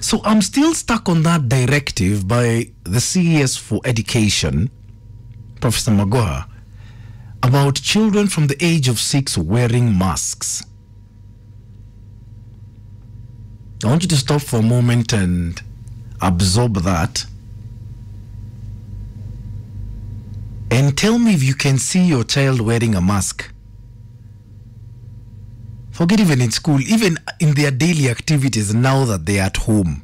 So I'm still stuck on that directive by the CES for Education, Professor Magoha, about children from the age of 6 wearing masks. I want you to stop for a moment and absorb that. And tell me if you can see your child wearing a mask. Forget even in school, even in their daily activities now that they are at home.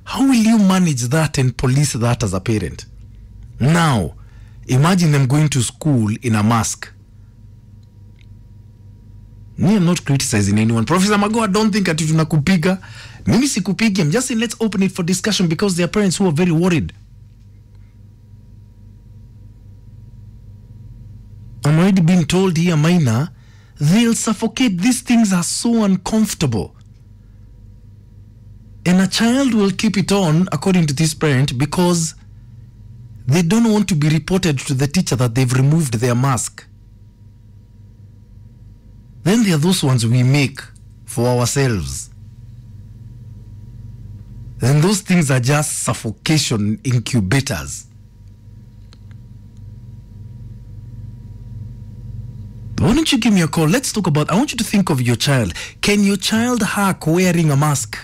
How will you manage that and police that as a parent? Now, imagine them going to school in a mask. Me, I'm not criticizing anyone. Professor Mago, I don't think ati tunakupiga. Mimi sikupigi. I'm just saying let's open it for discussion because there are parents who are very worried. I'm already being told here, Maina, they'll suffocate. These things are so uncomfortable. And a child will keep it on, according to this parent, because they don't want to be reported to the teacher that they've removed their mask. Then there are those ones we make for ourselves. Then those things are just suffocation incubators. Why don't you give me a call? Let's talk about, I want you to think of your child. Can your child hack wearing a mask?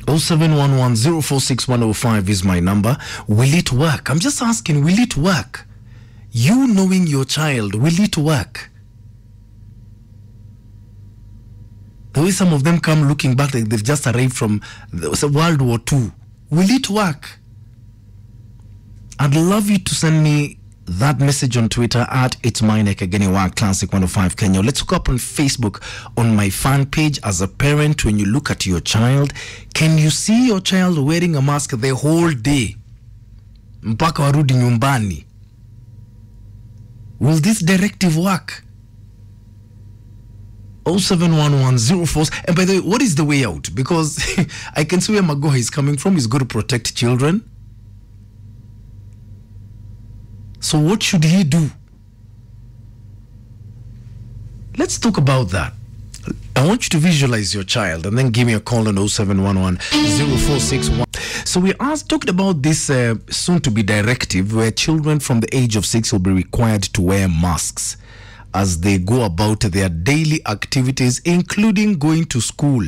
Oh, 0711-046-105 is my number. Will it work? I'm just asking, will it work? You knowing your child, will it work? The way some of them come looking back like they've just arrived from World War II. Will it work? I'd love you to send me that message on Twitter at It's Maina Kageni Classic 105 Kenya. Let's hook up on Facebook on my fan page. As a parent, when you look at your child, can you see your child wearing a mask the whole day? Mpaka warudi nyumbani. Will this directive work? 0711-04. And by the way, what is the way out? Because I can see where Magoha is coming from. He's got to protect children. So what should he do? Let's talk about that. I want you to visualize your child and then give me a call on 0711-0461. So we talked about this soon-to-be directive where children from the age of 6 will be required to wear masks as they go about their daily activities, including going to school.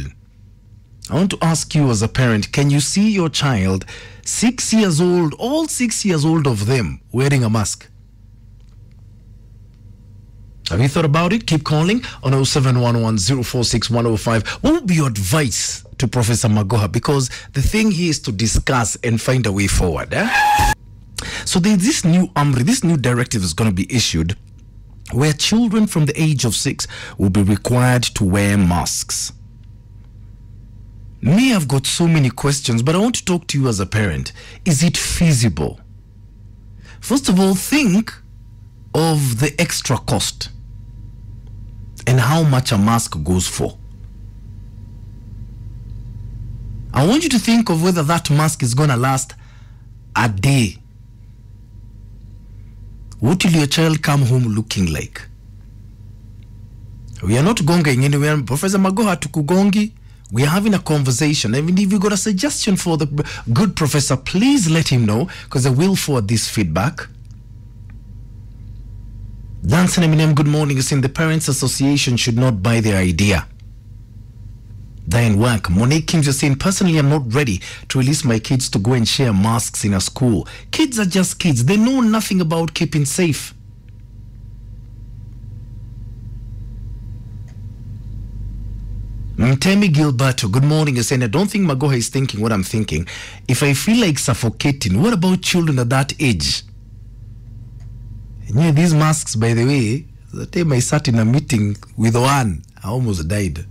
I want to ask you as a parent, can you see your child 6 years old, all 6 years old of them, wearing a mask? Have you thought about it? Keep calling on 0711-046-105. What would be your advice to Professor Magoha? Because the thing here is to discuss and find a way forward. So there's this new Amri, this new directive is going to be issued where children from the age of 6 will be required to wear masks. Me, I've got so many questions, but I want to talk to you as a parent. Is it feasible? First of all, think of the extra cost and how much a mask goes for. I want you to think of whether that mask is going to last a day. What will your child come home looking like? We are not going anywhere. Professor Magoha tukugongi. We are having a conversation. I mean, if you got a suggestion for the good professor, please let him know, because I will forward this feedback. Danson Eminem, good morning. You're saying the Parents Association should not buy their idea. Diane Work. Monique Kim just saying, personally, I'm not ready to release my kids to go and share masks in a school. Kids are just kids. They know nothing about keeping safe. Temi Gilberto, good morning. You're saying, I don't think Magoha is thinking what I'm thinking. If I feel like suffocating, what about children at that age? And yeah, these masks, by the way, the time I sat in a meeting with one, I almost died.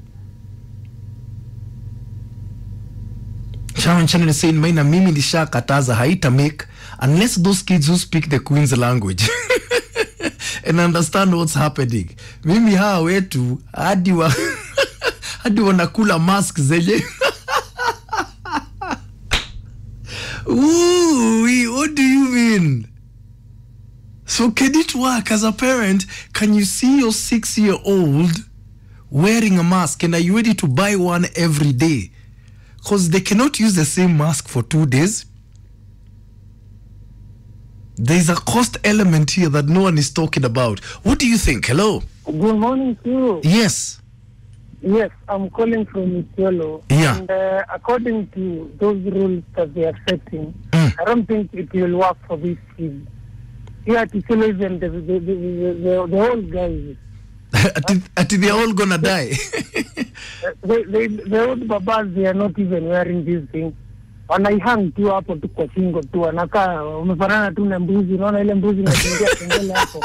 Sharon Chanel is saying, Maina mimi nisha kataza haita make unless those kids who speak the Queen's language and understand what's happening. Mimi hawa wetu hadi wanakula masks zenye. Ooh, what do you mean? So can it work as a parent? Can you see your 6-year-old wearing a mask, and are you ready to buy one every day? Because they cannot use the same mask for 2 days. There's a cost element here that no one is talking about. What do you think? Hello? Good morning to you. Yes. Yes, I'm calling from Isiolo. Yeah. And according to those rules that they are setting, I don't think it will work for these kids. Here at Isiolo, even the old guys. They're all gonna die. The old babas, they are not even wearing these things. Wanaihang tu hapo tu kwa shingo tu, wanakaa umefanana tu na mbuzi, unaona ile mbuzi inaingia kengele hapo.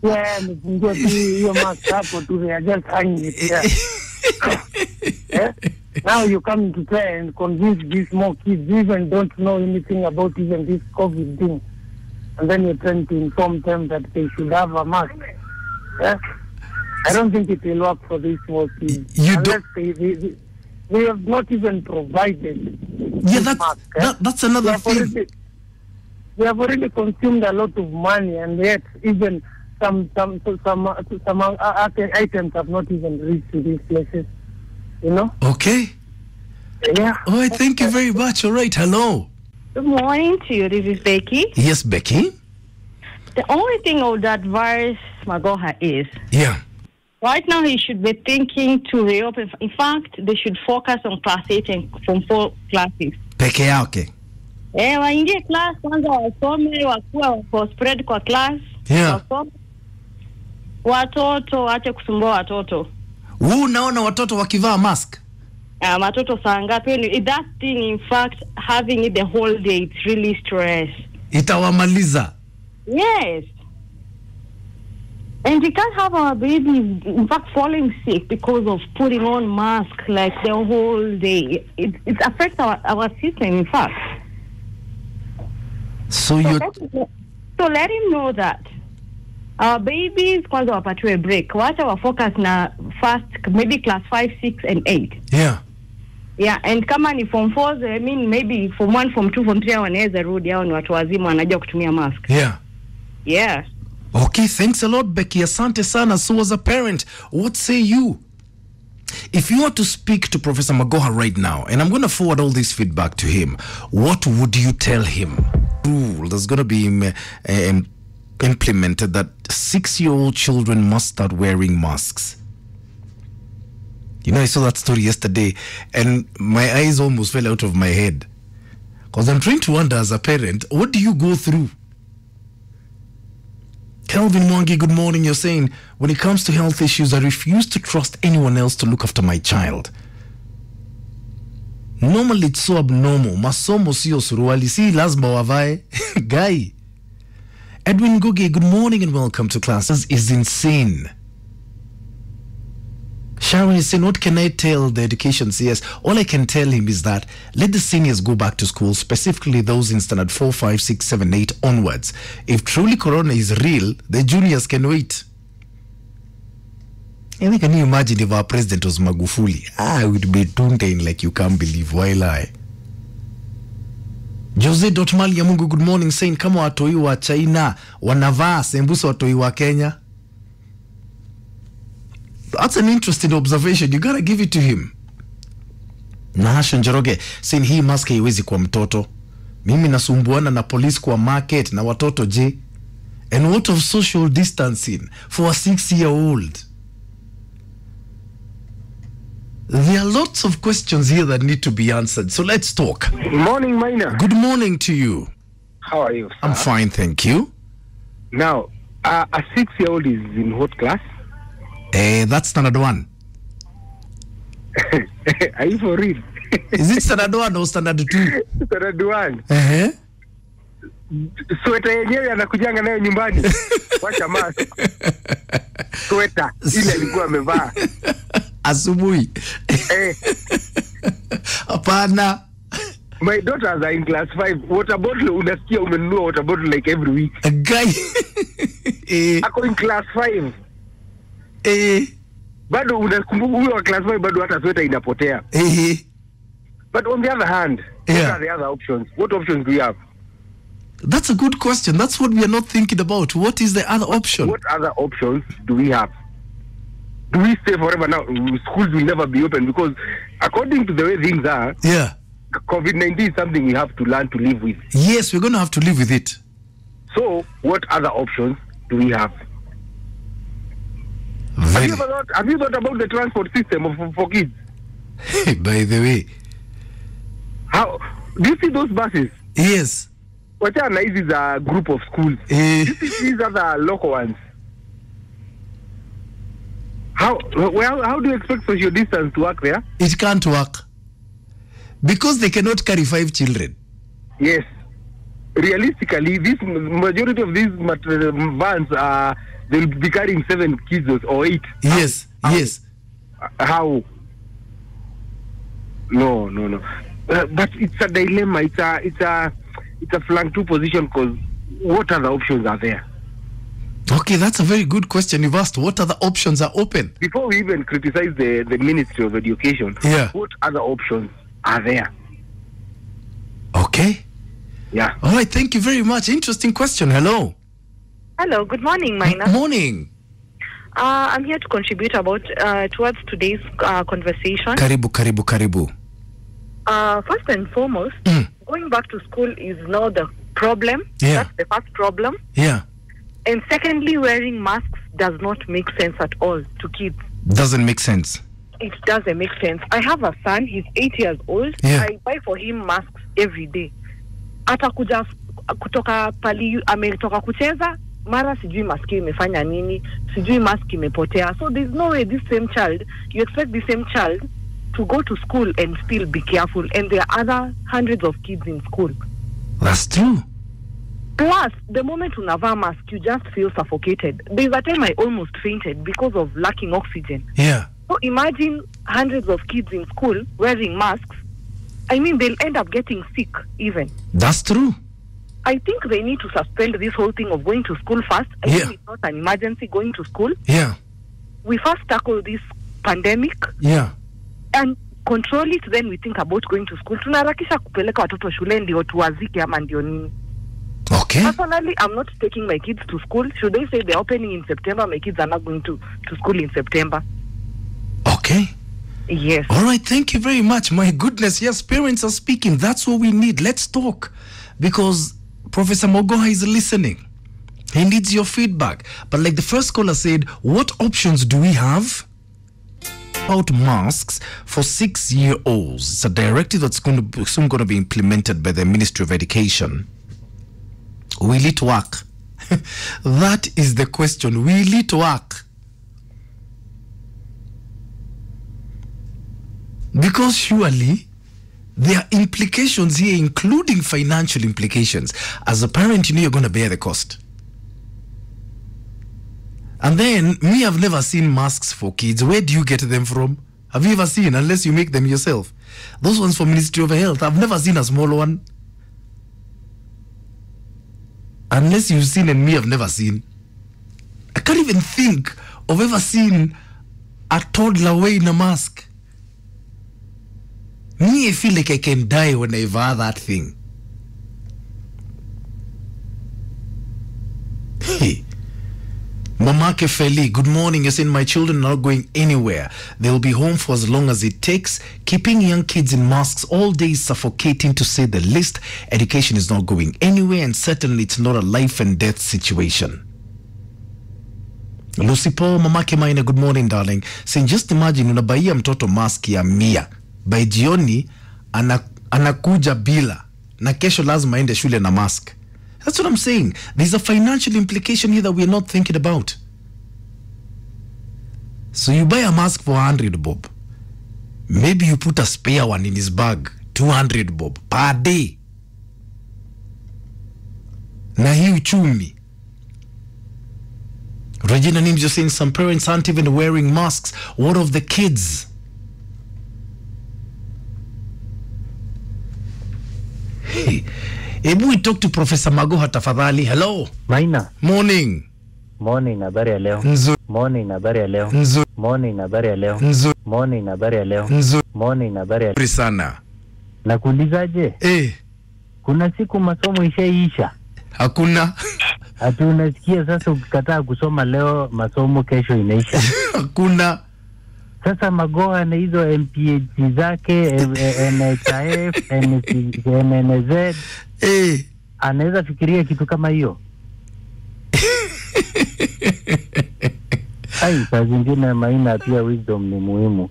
Yeah, mfungue tu hiyo mask hapo tu, they are just hanging it there. Yeah? Now you come to try and convince these more kids who even don't know anything about even this COVID thing, and then you're trying to inform them that they should have a mask. Yeah? I don't think it will work for these small kids. Unless they have not even provided. Yeah, that's another thing. They have already consumed a lot of money, and yet even some items have not even reached to these places. You know? Okay. Yeah. All right, thank you very much. All right, hello. Good morning to you. This is Becky. Yes, Becky. The only thing I would advise Magoha is, right now he should be thinking to reopen. In fact, they should focus on class 8 and from 4 classes. Peke yake. Waingie class kwanza, wasome, wakuwa wako spread kwa class. Wasome. Watoto waache kusumbua watoto. Unaona watoto wakivaa mask? Watoto saa ngapi? That thing, in fact, having it the whole day, it's really stress. Itawamaliza. Yes. And we can't have our babies, in fact, falling sick because of putting on mask like the whole day. It affects our system, in fact. So let him know that our babies kwanza wapatiwe break. Wacha wa focus na first, maybe class 5, 6, and 8. Yeah. Yeah, and kama ni form 4, I mean maybe form 1, form 2, form 3 wanaweza rudi, hao ni watu wazima wanajua kutumia mask. Yeah. Yeah. Okay, thanks a lot, Becky. Asante sana. So as a parent, what say you? If you were to speak to Professor Magoha right now, and I'm going to forward all this feedback to him, what would you tell him? Rule that's going to be implemented that 6-year-old children must start wearing masks. You know, I saw that story yesterday, and my eyes almost fell out of my head. Because I'm trying to wonder, as a parent, what do you go through? Kelvin Mwangi, good morning. You're saying, when it comes to health issues, I refuse to trust anyone else to look after my child. Normally, it's so abnormal. Masomo siyo suruali, si lazima wavae. Guy. Edwin Goge, good morning and welcome to class. This is insane. Sharon is saying, what can I tell the education CS? All I can tell him is that let the seniors go back to school, specifically those in standard 4, 5, 6, 7, 8 onwards. If truly Corona is real, the juniors can wait. I mean, can you imagine if our president was Magufuli? I would be tuntain like you can't believe. While I. Jose Dotmal Yamungu, good morning, saying, kama watoi wa China wanavaa sembusa watoi wa Kenya. That's an interesting observation. You gotta give it to him. Nahasha Njoroge saying hii mask haiwezi kwa mtoto. Mimi nasumbuana na police kwa market na watoto je. And what of social distancing for a 6-year-old? There are lots of questions here that need to be answered. So let's talk. Good morning, Maina. Good morning to you. How are you, sir? I'm fine, thank you. Now, a 6-year-old is in what class? That's standard 1. Are you for real? Is it standard 1 or standard 2? Standard 1. Sweta yenyewe anakujanga nayo nyumbani. Wacha mask. Sweta ile alikuwa amevaa asubuhi. Hapana. My daughters are in class 5. Water bottle unasikia umenunua water bottle like every week. A guy. Ako in class 5. Bado unakumbuka huyo wa class 5 bado hata sweta inapotea. But on the other hand, what are the other options? What options do you have? That's a good question. That's what we are not thinking about. What is the other option? What other options do we have? Do we stay forever now? Schools will never be open because according to the way things are, yeah, COVID-19 is something we have to learn to live with. Yes, we're going to have to live with it. So, what other options do we have? Have you thought about the transport system for kids? Hey, by the way. How do you see those buses? Yes. What are nice is a group of schools. You see these other local ones. How do you expect social distance to work there? It can't work. Because they cannot carry 5 children. Yes. Realistically, this majority of these vans they'll be carrying 7 kids or 8. Yes, yes. How? No. But it's a dilemma. It's a flank 2 position because what other options are there? Okay, that's a very good question you've asked. What other options are open? Before we even criticize the Ministry of Education, what other options are there? Okay. Yeah. All right, thank you very much. Interesting question. Hello. Hello, good morning, Maina. Morning. I'm here to contribute towards today's conversation. Karibu. First and foremost, going back to school is not the problem. Yeah. That's the first problem. Yeah. And secondly, wearing masks does not make sense at all to kids. Doesn't make sense. It doesn't make sense. I have a son, he's 8 years old. Yeah. I buy for him masks every day. Atakuja kutoka pali ametoka kucheza, mara sijui maski imefanya nini, sijui maski imepotea. So there's no way you expect the same child to go to school and still be careful. And there are other hundreds of kids in school. That's true. Plus, the moment unavaa mask, you just feel suffocated. There's a time I almost fainted because of lacking oxygen. Yeah. So imagine hundreds of kids in school wearing masks. I mean, they'll end up getting sick even. That's true. I think they need to suspend this whole thing of going to school first. I think it's not an emergency going to school. Yeah. We first tackle this pandemic. Yeah. And control it, then we think about going to school. Tunaharakisha kupeleka watoto shule ndio tuwazike ama ndio nini. Okay. Personally, I'm not taking my kids to school. Should they say they're opening in September, my kids are not going to school in September. Okay. Yes. All right, thank you very much. My goodness, yes, parents are speaking. That's what we need. Let's talk. Because Professor Mogoha is listening. He needs your feedback. But like the first caller said, what options do we have about masks for 6-year-olds? It's a directive that's soon going to be implemented by the Ministry of Education. Will it work? That is the question. Will it work? Because surely there are implications here, including financial implications. As a parent, you know you're going to bear the cost. And then, I've never seen masks for kids. Where do you get them from? Have you ever seen, unless you make them yourself? Those ones for Ministry of Health, I've never seen a small one. Unless you've seen, and I've never seen. I can't even think of ever seeing a toddler wearing a mask. I feel like I can die when I wear that thing. Hey. Mamake Feli, good morning. You're saying my children are not going anywhere. They'll be home for as long as it takes. Keeping young kids in masks all day is suffocating, to say the least. Education is not going anywhere, and certainly it's not a life and death situation. Lucy Paul, Mamake Maina, good morning, darling. Saying just imagine unabaia mtoto mask ya 100. By jioni anakuja bila, na kesho lazima aende shule na mask. That's what I'm saying. There's a financial implication here that we're not thinking about. So you buy a mask for 100 bob. Maybe you put a spare one in his bag, 200 bob per day. Na hii uchumi. Regina Nims, you're saying some parents aren't even wearing masks. What of the kids? Hey, hebu we talk to Professor Magoha tafadhali. Hello. Maina. Morning. Morning, habari ya leo. Nzuri. Morning, habari ya leo. Nzuri. Morning, habari ya leo. Nzuri. Morning, habari ya leo. Nzuri. Morning, habari ya sana. Nakuulizaje? Eh. Kuna siku masomo ishaisha. Hakuna. Ati unasikia sasa ukikataa kusoma leo masomo kesho inaisha. Hakuna. Sasa Magoha na hizo MPH zake NHIF, NNZ. Anaweza fikiria kitu kama hiyo. Saa zingine Maina pia wisdom ni muhimu.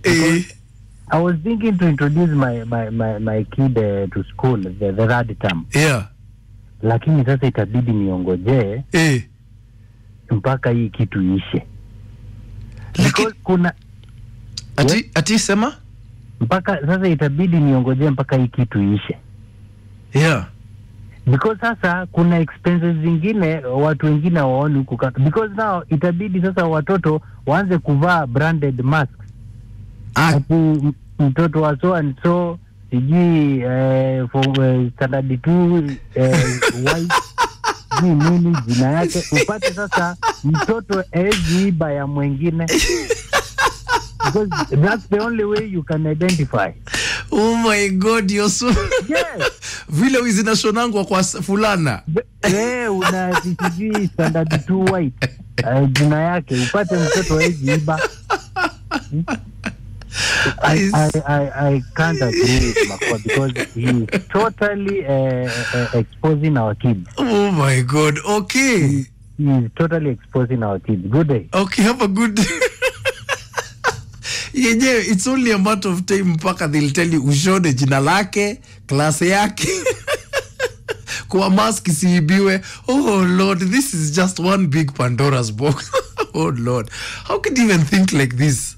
I was thinking to introduce my kid to school the third term. Yeah. Lakini sasa itabidi niongojee mpaka hii kitu ishe. Because kuna ati sema mpaka sasa itabidi niongojee mpaka hii kitu ishe. Yeah. Because sasa kuna expenses zingine watu wengine waoni huku, because now itabidi sasa watoto waanze kuvaa branded masks. Ati mtoto wa so and so sijui for standard 2 white nini jina yake, upate sasa mtoto iba ya mwingine. Because that's the only way you can identify. Oh my God, you're so... Yes. Vile wizinashonangwa kwa fulana. Una sijui standard 2 white jina yake, upate mtoto iba. I can't agree with Makwa because he is totally exposing our kids. Oh my God, okay. He is totally exposing our kids. Good day. Okay, have a good day. Yeah, it's only a matter of time mpaka they'll tell you ushone jina lake, klase yake. Kwa mask isiibiwe. Oh Lord, this is just one big Pandora's box. Oh Lord, how can you even think like this?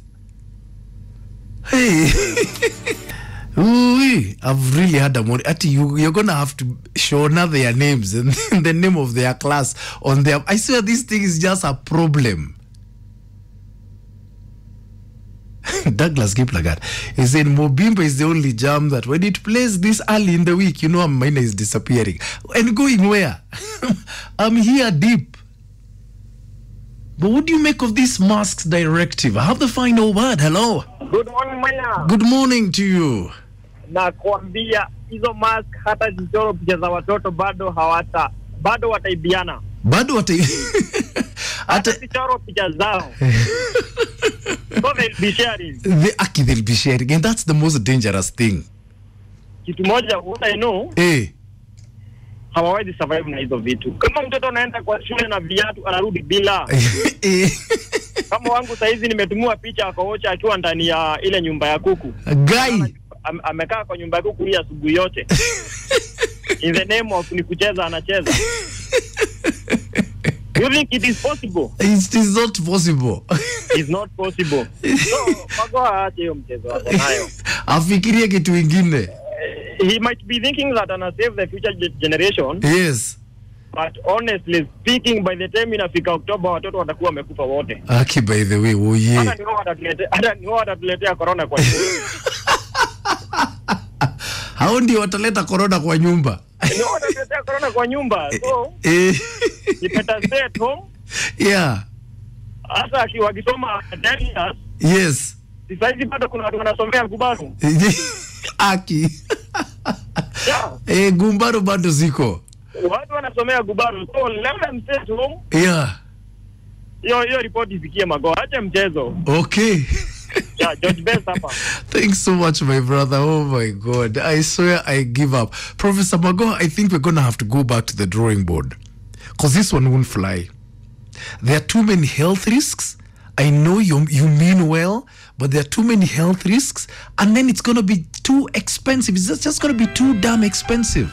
Hey. Ooh, I've really had a more. You're gonna have to show now their names and the name of their class on their. I swear this thing is just a problem. Douglas Giplagat is saying Mobimba is the only jam that when it plays this early in the week, you know Maina is disappearing. And going where? I'm here deep. But what do you make of this masks directive? I have the final word. Hello. Good morning, Maina. Good morning to you. Na kuambia hizo mask hata zichoro picha za watoto bado wataibiana. Hata zichoro picha zao. So they'll be sharing. They'll be sharing, and that's the most dangerous thing. Kitu moja, what I know, hawawezi survive na hizo vitu. Kama mtoto anaenda kwa shule na viatu anarudi bila. Kama wangu saizi nimetumua picha akaocha akiwa ndani ya ile nyumba ya kuku. Guy amekaa kwa nyumba ya kuku hii asubuhi yote. In the name of ni kucheza anacheza. You think it is possible? It is not possible. It's not possible. So, Magoha aache hiyo mchezo wako nayo. Afikirie kitu ingine. He might be thinking that ana save the future generation. Yes. But honestly speaking, by the time inafika October watoto watakuwa wamekufa wote. Aki, by the way, oh yeah. Hata ni watatuletea corona kwa nyumba. Hao ndio wataleta corona kwa nyumba. Ni watatuletea corona kwa nyumba. So, you better stay at home. Yeah. Hata wakisoma 10 years. Yes. Sasa bado kuna watu wanasomea Gubaru. Aki. Yeah. Gubaru bado ziko. Watu wanasomea Gubaru. So let them stay at home. Yeah. Hiyo report isikie Magoha. Acha mchezo. Okay. Yeah, George Best hapa. Thanks so much, my brother. Oh my God. I swear I give up. Professor Magoha, I think we're going to have to go back to the drawing board. Because this one won't fly. There are too many health risks. I know you mean well, but there are too many health risks. And then it's going to be too expensive. It's just going to be too damn expensive.